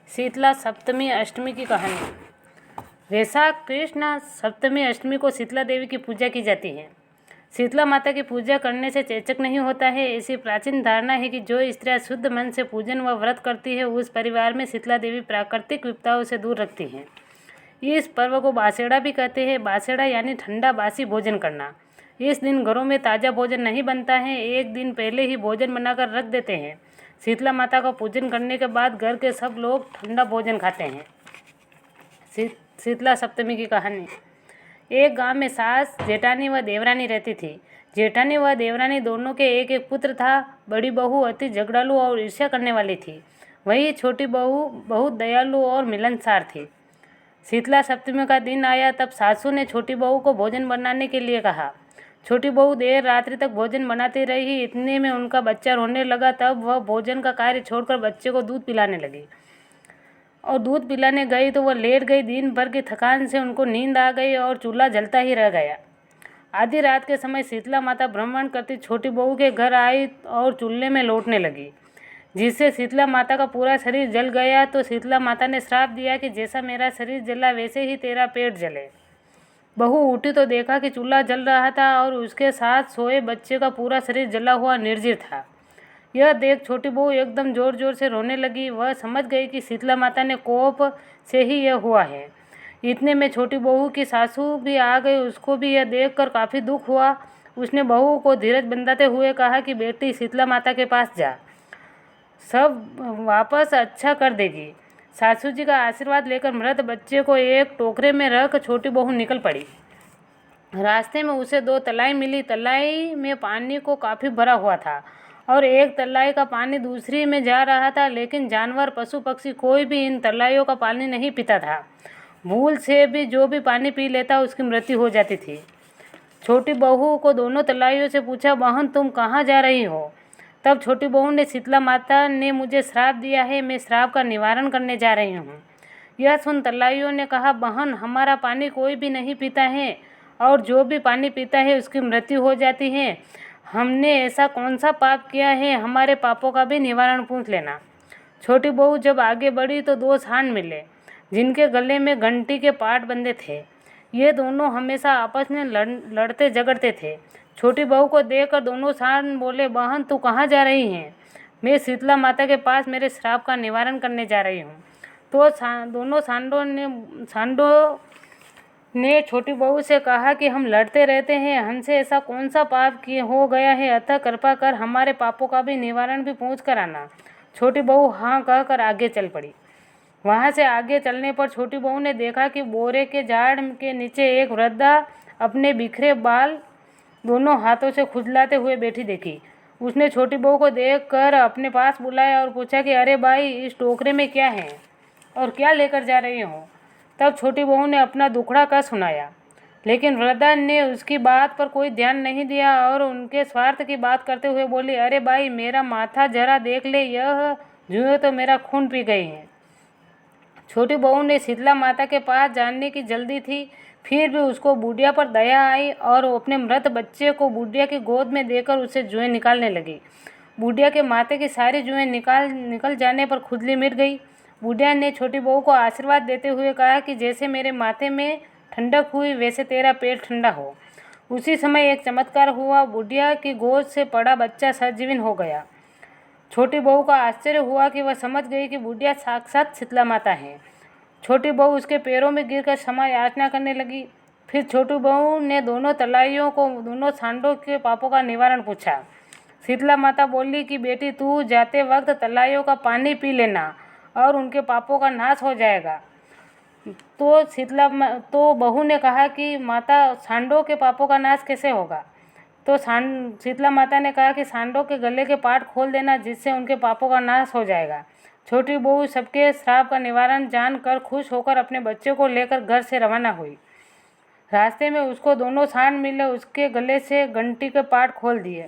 शीतला सप्तमी अष्टमी की कहानी। वैशाख कृष्ण सप्तमी अष्टमी को शीतला देवी की पूजा की जाती है। शीतला माता की पूजा करने से चेचक नहीं होता है, ऐसी प्राचीन धारणा है कि जो स्त्रियां शुद्ध मन से पूजन व व्रत करती है उस परिवार में शीतला देवी प्राकृतिक विपदाओं से दूर रखती हैं। इस पर्व को बासेड़ा भी कहते हैं। बासेड़ा यानी ठंडा बासी भोजन करना। इस दिन घरों में ताज़ा भोजन नहीं बनता है, एक दिन पहले ही भोजन बनाकर रख देते हैं। शीतला माता का पूजन करने के बाद घर के सब लोग ठंडा भोजन खाते हैं। शीतला सप्तमी की कहानी। एक गांव में सास, जेठानी व देवरानी रहती थी। जेठानी व देवरानी दोनों के एक एक पुत्र था। बड़ी बहू अति झगड़ालू और ईर्ष्या करने वाली थी। वही छोटी बहू बहुत दयालु और मिलनसार थी। शीतला सप्तमी का दिन आया तब सासू ने छोटी बहू को भोजन बनाने के लिए कहा। छोटी बहू देर रात्रि तक भोजन बनाती रही। इतने में उनका बच्चा रोने लगा। तब वह भोजन का कार्य छोड़कर बच्चे को दूध पिलाने लगी और दूध पिलाने गई तो वह लेट गई। दिन भर की थकान से उनको नींद आ गई और चूल्हा जलता ही रह गया। आधी रात के समय शीतला माता भ्रमण करती छोटी बहू के घर आई और चूल्हे में लौटने लगी, जिससे शीतला माता का पूरा शरीर जल गया। तो शीतला माता ने श्राप दिया कि जैसा मेरा शरीर जला वैसे ही तेरा पेट जले। बहू उठी तो देखा कि चूल्हा जल रहा था और उसके साथ सोए बच्चे का पूरा शरीर जला हुआ निर्जीव था। यह देख छोटी बहू एकदम जोर जोर से रोने लगी। वह समझ गई कि शीतला माता ने कोप से ही यह हुआ है। इतने में छोटी बहू की सासू भी आ गई। उसको भी यह देखकर काफ़ी दुख हुआ। उसने बहू को धीरज बंधाते हुए कहा कि बेटी, शीतला माता के पास जा, सब वापस अच्छा कर देगी। सासू जी का आशीर्वाद लेकर मृत बच्चे को एक टोकरे में रख छोटी बहू निकल पड़ी। रास्ते में उसे 2 तलाई मिली। तलाई में पानी को काफ़ी भरा हुआ था और एक तलाई का पानी दूसरी में जा रहा था, लेकिन जानवर, पशु पक्षी कोई भी इन तलाइयों का पानी नहीं पीता था। भूल से भी जो भी पानी पी लेता उसकी मृत्यु हो जाती थी। छोटी बहू को दोनों तलाइयों से पूछा, बहन तुम कहाँ जा रही हो? तब छोटी बहू ने, शीतला माता ने मुझे श्राप दिया है, मैं श्राप का निवारण करने जा रही हूँ। यह सुन तलाइयों ने कहा, बहन हमारा पानी कोई भी नहीं पीता है और जो भी पानी पीता है उसकी मृत्यु हो जाती है। हमने ऐसा कौन सा पाप किया है, हमारे पापों का भी निवारण पूछ लेना। छोटी बहू जब आगे बढ़ी तो 2 सांड मिले, जिनके गले में घंटी के पाट बंधे थे। ये दोनों हमेशा आपस में लड़ते झगड़ते थे। छोटी बहू को देखकर दोनों सांड बोले, बहन तू कहाँ जा रही हैं? मैं शीतला माता के पास मेरे श्राप का निवारण करने जा रही हूँ। तो दोनों सांडों ने छोटी बहू से कहा कि हम लड़ते रहते हैं, हमसे ऐसा कौन सा पाप किए हो गया है, अतः कृपा कर हमारे पापों का भी निवारण भी पूछ कर आना। छोटी बहू हाँ कहकर आगे चल पड़ी। वहाँ से आगे चलने पर छोटी बहू ने देखा कि बोरे के झाड़ के नीचे एक वृद्धा अपने बिखरे बाल दोनों हाथों से खुजलाते हुए बैठी देखी। उसने छोटी बहू को देखकर अपने पास बुलाया और पूछा कि अरे भाई, इस टोकरे में क्या है और क्या लेकर जा रही हो? तब छोटी बहू ने अपना दुखड़ा कह सुनाया, लेकिन वृद्धा ने उसकी बात पर कोई ध्यान नहीं दिया और उनके स्वार्थ की बात करते हुए बोली, अरे भाई, मेरा माथा जरा देख ले, यह जुएं तो मेरा खून पी गई हैं। छोटी बहू ने शीतला माता के पास जाने की जल्दी थी, फिर भी उसको बुढ़िया पर दया आई और वो अपने मृत बच्चे को बुढ़िया की गोद में देकर उसे जुएं निकालने लगी। बुढ़िया के माथे की सारी जुएं निकल जाने पर खुजली मिट गई। बुढ़िया ने छोटी बहू को आशीर्वाद देते हुए कहा कि जैसे मेरे माथे में ठंडक हुई वैसे तेरा पेट ठंडा हो। उसी समय एक चमत्कार हुआ। बुढ़िया की गोद से पड़ा बच्चा सजीवन हो गया। छोटी बहू का आश्चर्य हुआ कि वह समझ गई कि बुढ़िया साक्षात शीतला माता है। छोटी बहू उसके पैरों में गिरकर क्षमा याचना करने लगी। फिर छोटी बहू ने दोनों तलाइयों को दोनों सांडों के पापों का निवारण पूछा। शीतला माता बोली कि बेटी, तू जाते वक्त तलाइयों का पानी पी लेना और उनके पापों का नाश हो जाएगा। तो बहू ने कहा कि माता, सांडों के पापों का नाश कैसे होगा? तो शीतला माता ने कहा कि सांडों के गले के पाट खोल देना, जिससे उनके पापों का नाश हो जाएगा। छोटी बहू सबके श्राप का निवारण जानकर खुश होकर अपने बच्चे को लेकर घर से रवाना हुई। रास्ते में उसको दोनों सांड मिले। उसके गले से घंटी के पाट खोल दिए,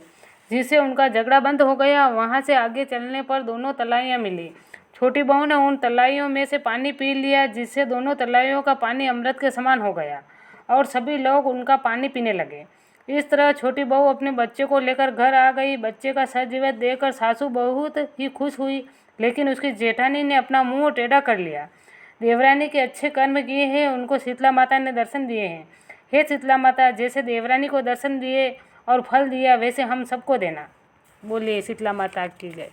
जिससे उनका झगड़ा बंद हो गया। वहाँ से आगे चलने पर दोनों तलाइयाँ मिली। छोटी बहू ने उन तलाइयों में से पानी पी लिया, जिससे दोनों तलाइयों का पानी अमृत के समान हो गया और सभी लोग उनका पानी पीने लगे। इस तरह छोटी बहू अपने बच्चे को लेकर घर आ गई। बच्चे का सजीवित देखकर सासू बहुत ही खुश हुई। लेकिन उसकी जेठानी ने अपना मुंह टेढ़ा कर लिया। देवरानी के अच्छे कर्म किए हैं, उनको शीतला माता ने दर्शन दिए हैं। हे शीतला माता, जैसे देवरानी को दर्शन दिए और फल दिया, वैसे हम सबको देना। बोलिए शीतला माता की जय।